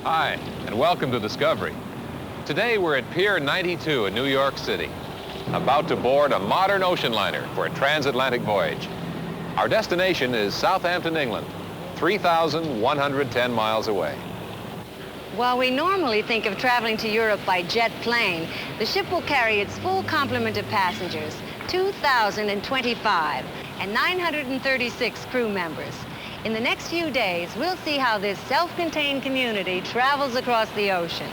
Hi, and welcome to Discovery. Today we're at Pier 92 in New York City, about to board a modern ocean liner for a transatlantic voyage. Our destination is Southampton, England, 3,110 miles away. While we normally think of traveling to Europe by jet plane, the ship will carry its full complement of passengers, 2,025, and 936 crew members. In the next few days, we'll see how this self-contained community travels across the ocean.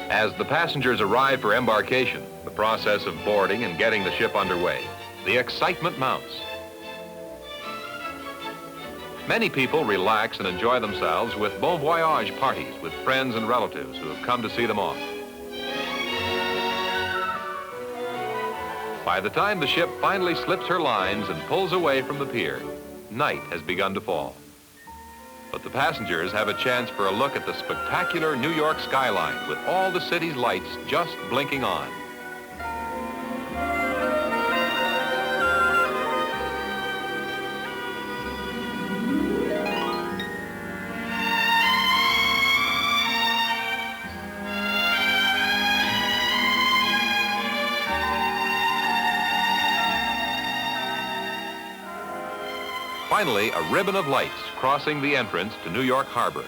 As the passengers arrive for embarkation, the process of boarding and getting the ship underway, the excitement mounts. Many people relax and enjoy themselves with bon voyage parties with friends and relatives who have come to see them off. By the time the ship finally slips her lines and pulls away from the pier, night has begun to fall. But the passengers have a chance for a look at the spectacular New York skyline with all the city's lights just blinking on. Finally, a ribbon of lights crossing the entrance to New York Harbor,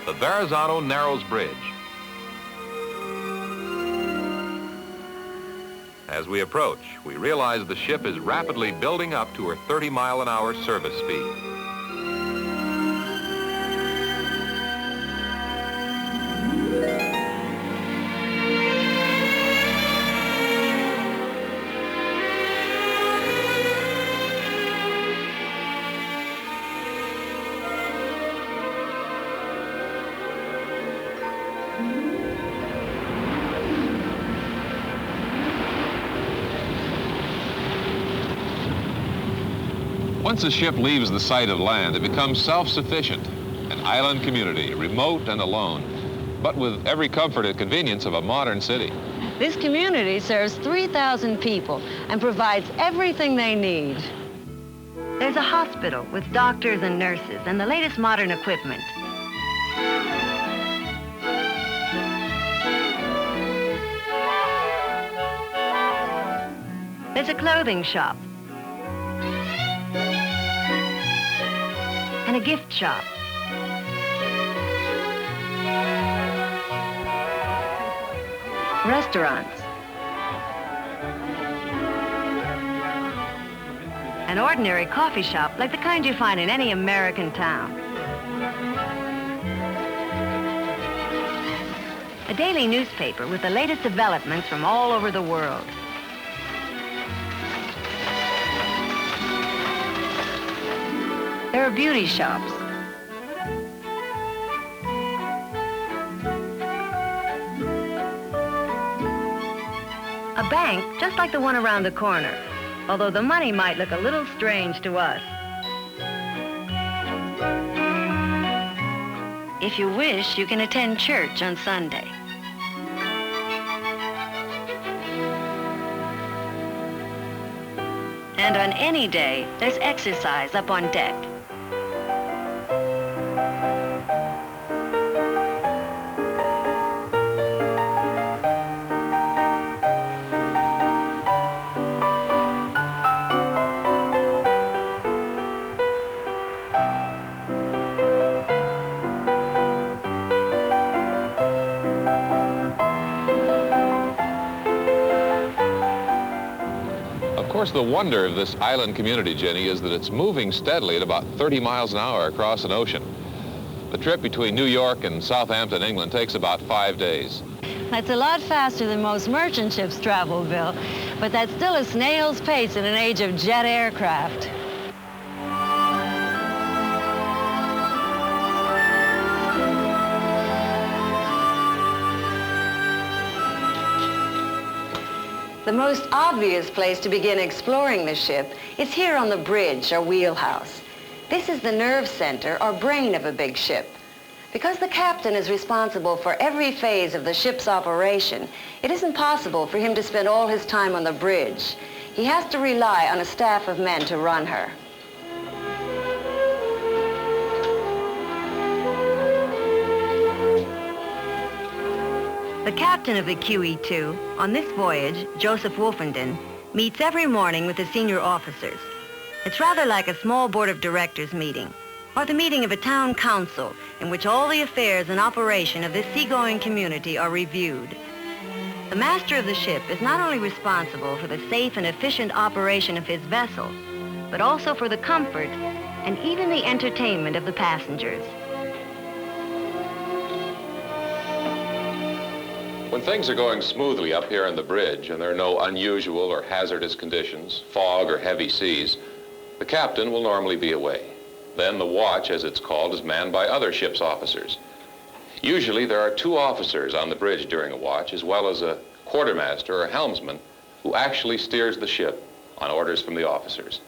the Verrazano Narrows Bridge. As we approach, we realize the ship is rapidly building up to her 30-mile-an-hour service speed. Once a ship leaves the site of land, it becomes self-sufficient, an island community, remote and alone, but with every comfort and convenience of a modern city. This community serves 3,000 people and provides everything they need. There's a hospital with doctors and nurses and the latest modern equipment. There's a clothing shop. And a gift shop. Restaurants. An ordinary coffee shop like the kind you find in any American town. A daily newspaper with the latest developments from all over the world. There are beauty shops. A bank just like the one around the corner, although the money might look a little strange to us. If you wish, you can attend church on Sunday. And on any day, there's exercise up on deck. Of course, the wonder of this island community, Jenny, is that it's moving steadily at about 30 miles an hour across an ocean. The trip between New York and Southampton, England, takes about 5 days. That's a lot faster than most merchant ships travel, Bill, but that's still a snail's pace in an age of jet aircraft. The most obvious place to begin exploring the ship is here on the bridge or wheelhouse. This is the nerve center or brain of a big ship. Because the captain is responsible for every phase of the ship's operation, it isn't possible for him to spend all his time on the bridge. He He has to rely on a staff of men to run her. The captain of the QEII, on this voyage, Joseph Wolfenden, meets every morning with the senior officers. It's rather like a small board of directors meeting, or the meeting of a town council in which all the affairs and operation of this seagoing community are reviewed. The master of the ship is not only responsible for the safe and efficient operation of his vessel, but also for the comfort and even the entertainment of the passengers. When things are going smoothly up here on the bridge and there are no unusual or hazardous conditions, fog or heavy seas, the captain will normally be away. Then the watch, as it's called, is manned by other ship's officers. Usually there are 2 officers on the bridge during a watch, as well as a quartermaster or helmsman who actually steers the ship on orders from the officers.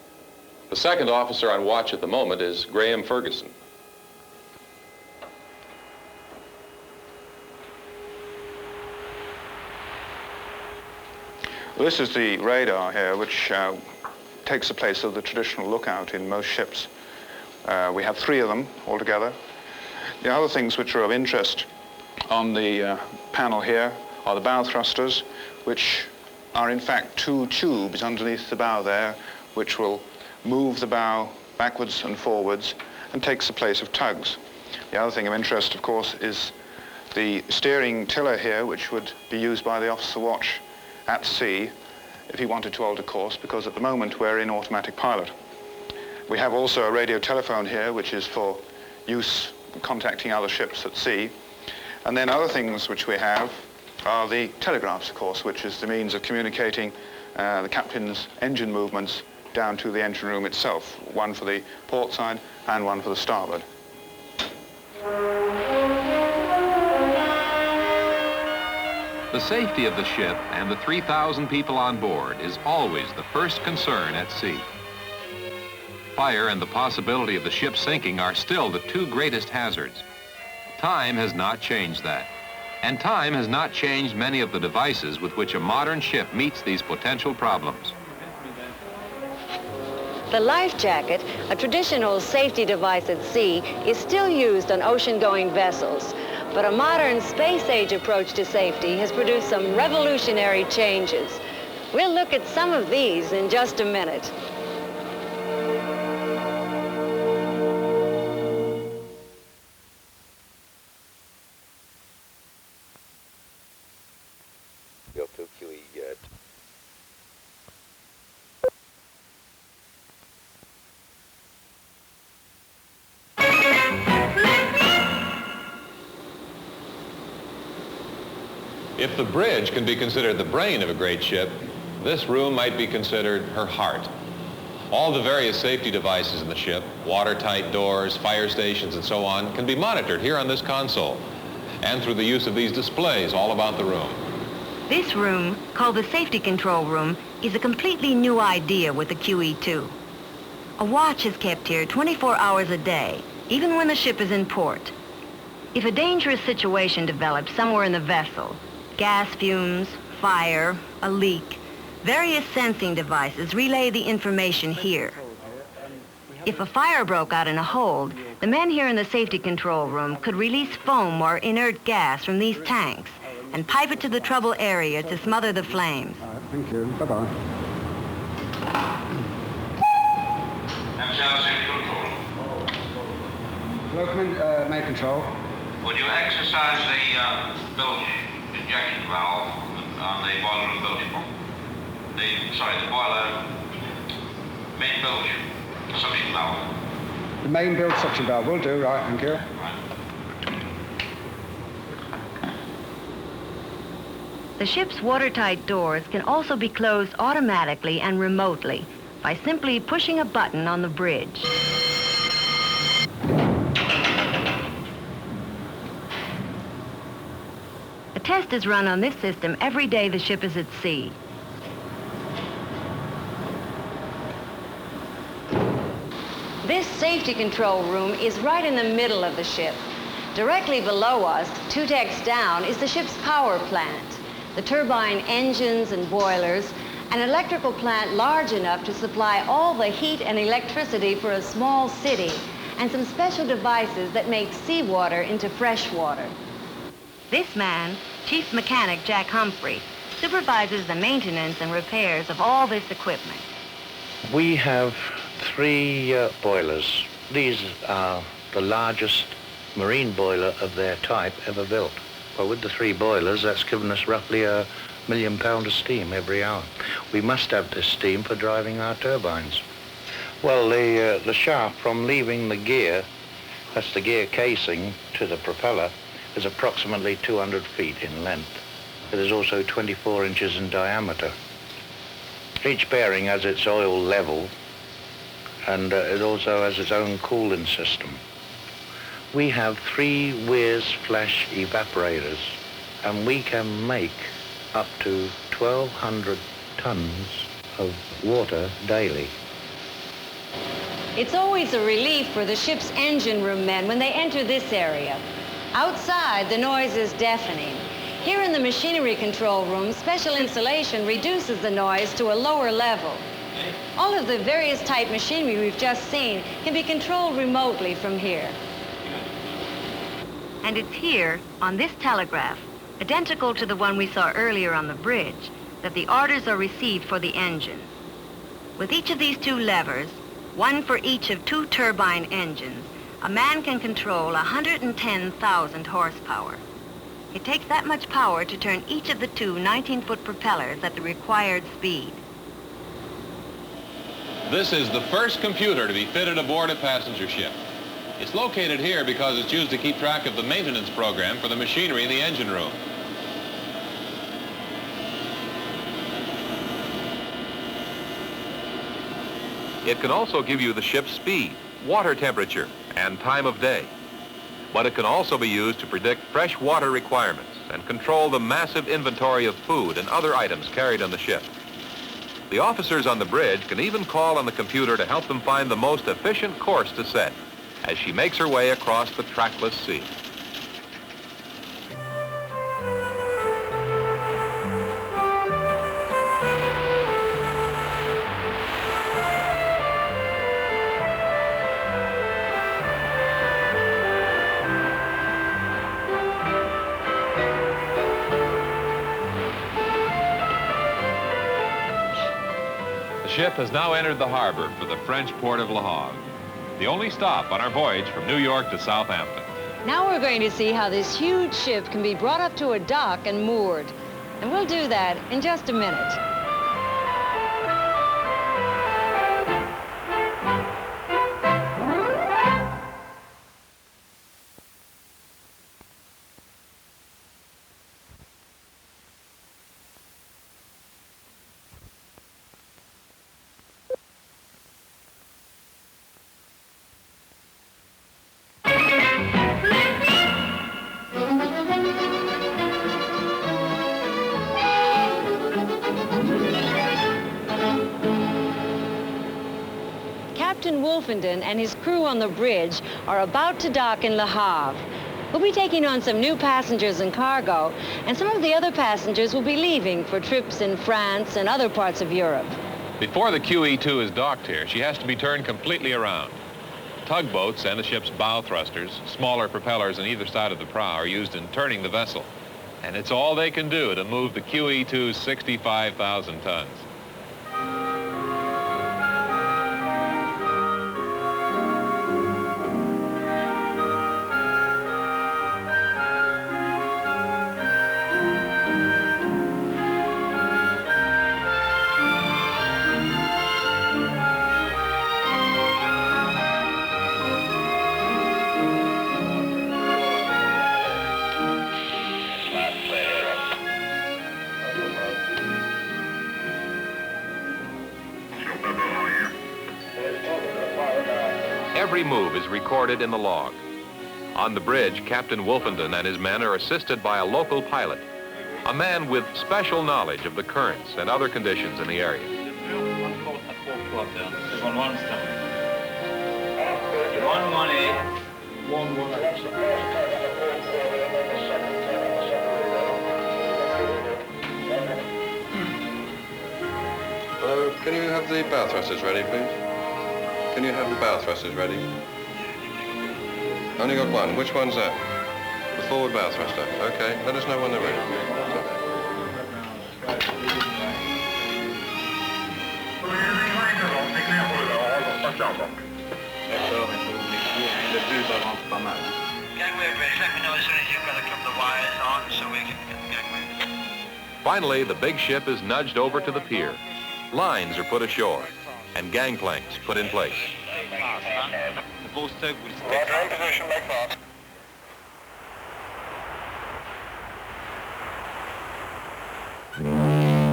The second officer on watch at the moment is Graham Ferguson. This is the radar here, which takes the place of the traditional lookout in most ships. We have 3 of them altogether. The other things which are of interest on the panel here are the bow thrusters, which are in fact 2 tubes underneath the bow there, which will move the bow backwards and forwards and takes the place of tugs. The other thing of interest, of course, is the steering tiller here, which would be used by the officer watch at sea if he wanted to alter course, because at the moment we're in automatic pilot. We have also a radio telephone here, which is for use contacting other ships at sea. And then other things which we have are the telegraphs, of course, which is the means of communicating the captain's engine movements down to the engine room itself, one for the port side and one for the starboard. The safety of the ship and the 3,000 people on board is always the first concern at sea. Fire and the possibility of the ship sinking are still the 2 greatest hazards. Time has not changed that. And time has not changed many of the devices with which a modern ship meets these potential problems. The life jacket, a traditional safety device at sea, is still used on ocean-going vessels. But a modern space-age approach to safety has produced some revolutionary changes. We'll look at some of these in just a minute. Go to QEII. If the bridge can be considered the brain of a great ship, this room might be considered her heart. All the various safety devices in the ship, watertight doors, fire stations, and so on, can be monitored here on this console and through the use of these displays all about the room. This room, called the safety control room, is a completely new idea with the QE2. A watch is kept here 24 hours a day, even when the ship is in port. If a dangerous situation develops somewhere in the vessel, gas fumes, fire, a leak, various sensing devices relay the information here. If a fire broke out in a hold, the men here in the safety control room could release foam or inert gas from these tanks and pipe it to the trouble area to smother the flames. Thank you. Bye-bye. Locomotive main control. Would you exercise the bilge injection valve on the boiler and bilge pump? The boiler main bilge suction valve. The main bilge suction valve will do, right, thank you. The ship's watertight doors can also be closed automatically and remotely by simply pushing a button on the bridge. A test is run on this system every day the ship is at sea. This safety control room is right in the middle of the ship. Directly below us, 2 decks down, is the ship's power plant. The turbine engines and boilers An electrical plant large enough to supply all the heat and electricity for a small city, and some special devices that make seawater into fresh water. This man, Chief Mechanic Jack Humphrey, supervises the maintenance and repairs of all this equipment. We have 3 boilers. These are the largest marine boiler of their type ever built. Well, with the 3 boilers, that's given us roughly £1 million of steam every hour. We must have this steam for driving our turbines. Well, the shaft from leaving the gear, that's the gear casing, to the propeller, is approximately 200 feet in length. It is also 24 inches in diameter. Each bearing has its oil level, and it also has its own cooling system. We have 3 Weirs flash evaporators, and we can make up to 1,200 tons of water daily. It's always a relief for the ship's engine room men when they enter this area. Outside, the noise is deafening. Here in the machinery control room, special insulation reduces the noise to a lower level. All of the various type machinery we've just seen can be controlled remotely from here. And it's here, on this telegraph, identical to the one we saw earlier on the bridge, that the orders are received for the engine. With each of these 2 levers, one for each of 2 turbine engines, a man can control 110,000 horsepower. It takes that much power to turn each of the 2 19-foot propellers at the required speed. This is the first computer to be fitted aboard a passenger ship. It's located here because it's used to keep track of the maintenance program for the machinery in the engine room. It can also give you the ship's speed, water temperature, and time of day. But it can also be used to predict fresh water requirements and control the massive inventory of food and other items carried on the ship. The officers on the bridge can even call on the computer to help them find the most efficient course to set as she makes her way across the trackless sea. The ship has now entered the harbor for the French port of Le Havre, the only stop on our voyage from New York to Southampton. Now we're going to see how this huge ship can be brought up to a dock and moored. And we'll do that in just a minute. Captain Wolfenden and his crew on the bridge are about to dock in Le Havre. We'll be taking on some new passengers and cargo, and some of the other passengers will be leaving for trips in France and other parts of Europe. Before the QE2 is docked here, she has to be turned completely around. Tugboats and the ship's bow thrusters, smaller propellers on either side of the prow, are used in turning the vessel. And it's all they can do to move the QE2's 65,000 tons. Every move is recorded in the log. On the bridge, Captain Wolfenden and his men are assisted by a local pilot, a man with special knowledge of the currents and other conditions in the area. Can you have the bow thrusters ready, please? Can you have the bow thrusters ready? Only got one. Which one's that? The forward bow thruster. Okay, let us know when they're ready. Gangway bridge, let me know as soon as you've got a couple of wires on so we can get the gangway. Finally, the big ship is nudged over to the pier. Lines are put ashore, and gangplanks put in place. The ball stoke will stick. Roger, in position, make fast.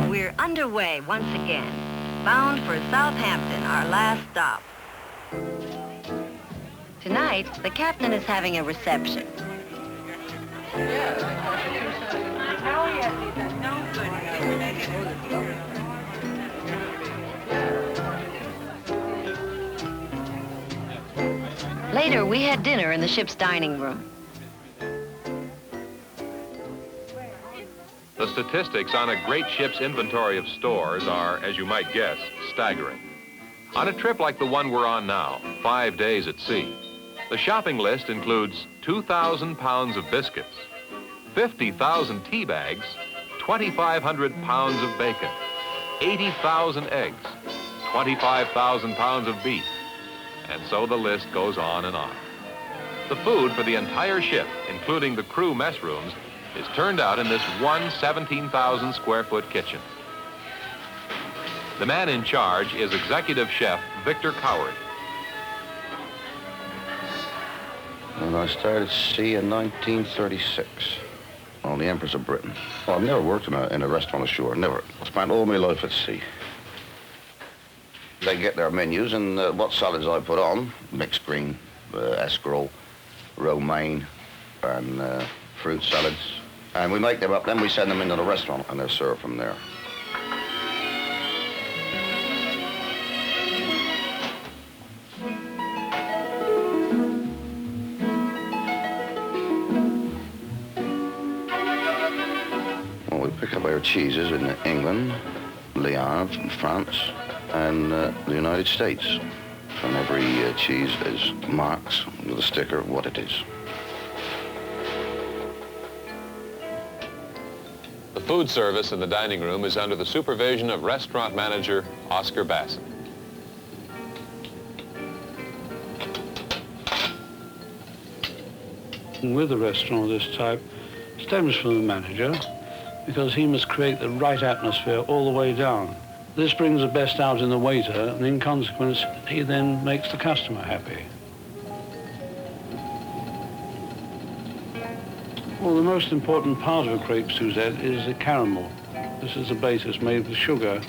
We're underway once again, bound for Southampton, our last stop. Tonight, the captain is having a reception. Later, we had dinner in the ship's dining room. The statistics on a great ship's inventory of stores are, as you might guess, staggering. On a trip like the one we're on now, 5 days at sea, the shopping list includes 2,000 pounds of biscuits, 50,000 tea bags, 2,500 pounds of bacon, 80,000 eggs, 25,000 pounds of beef, and so the list goes on and on. The food for the entire ship, including the crew mess rooms, is turned out in this one 17,000 square foot kitchen. The man in charge is executive chef Victor Coward. And I started sea in 1936 on the Empress of Britain. Well, I've never worked in a restaurant ashore, never. I spent all my life at sea. They get their menus and what salads I put on, mixed green, escarole, romaine, and fruit salads. And we make them up, then we send them into the restaurant and they're served from there. Well, we pick up our cheeses in England, Lyon from France, and the United States. And every cheese is marks with a sticker of what it is. The food service in the dining room is under the supervision of restaurant manager Oscar Bassett. With a restaurant of this type, it stems from the manager because he must create the right atmosphere all the way down. This brings the best out in the waiter, and in consequence, he then makes the customer happy. Well, the most important part of a crepe Suzette is the caramel. This is the basis made with sugar,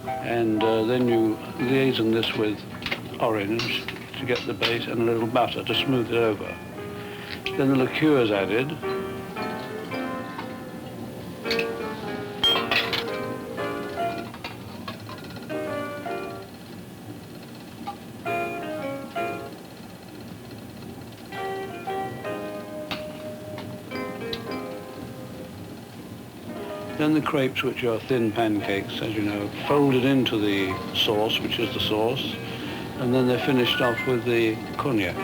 and then you liaison this with orange to get the base and a little butter to smooth it over. Then the liqueur is added. Then the crepes, which are thin pancakes, as you know, folded into the sauce, which is the sauce, and then they're finished off with the cognac.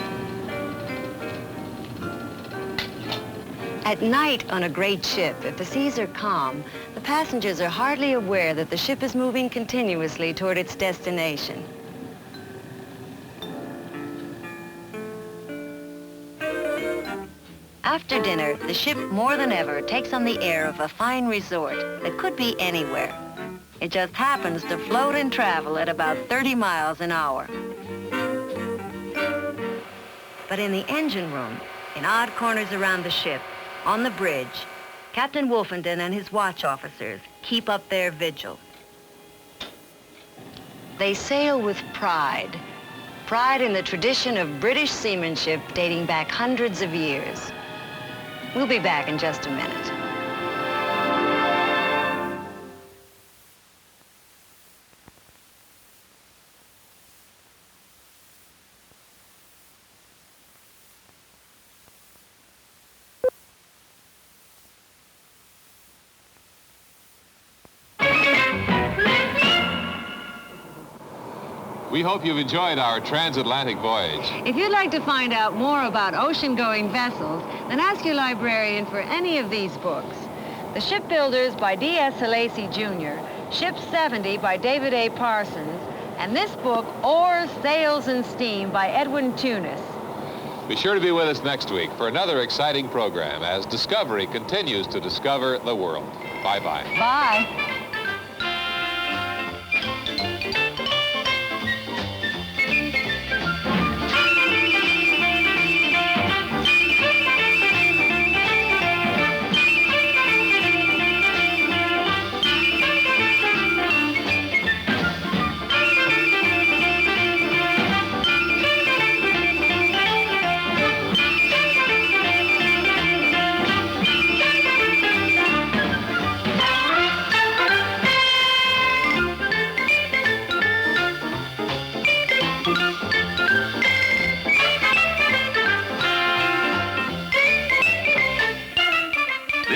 At night on a great ship, if the seas are calm, the passengers are hardly aware that the ship is moving continuously toward its destination. After dinner, the ship more than ever takes on the air of a fine resort that could be anywhere. It just happens to float and travel at about 30 miles an hour. But in the engine room, in odd corners around the ship, on the bridge, Captain Wolfenden and his watch officers keep up their vigil. They sail with pride. Pride in the tradition of British seamanship dating back hundreds of years. We'll be back in just a minute. We hope you've enjoyed our transatlantic voyage. If you'd like to find out more about ocean-going vessels, then ask your librarian for any of these books. The Shipbuilders by D.S. Lacey Jr., Ship 70 by David A. Parsons, and this book, Oars, Sails, and Steam by Edwin Tunis. Be sure to be with us next week for another exciting program as Discovery continues to discover the world. Bye-bye. Bye.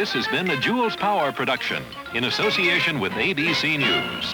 This has been a Jules Power production in association with ABC News.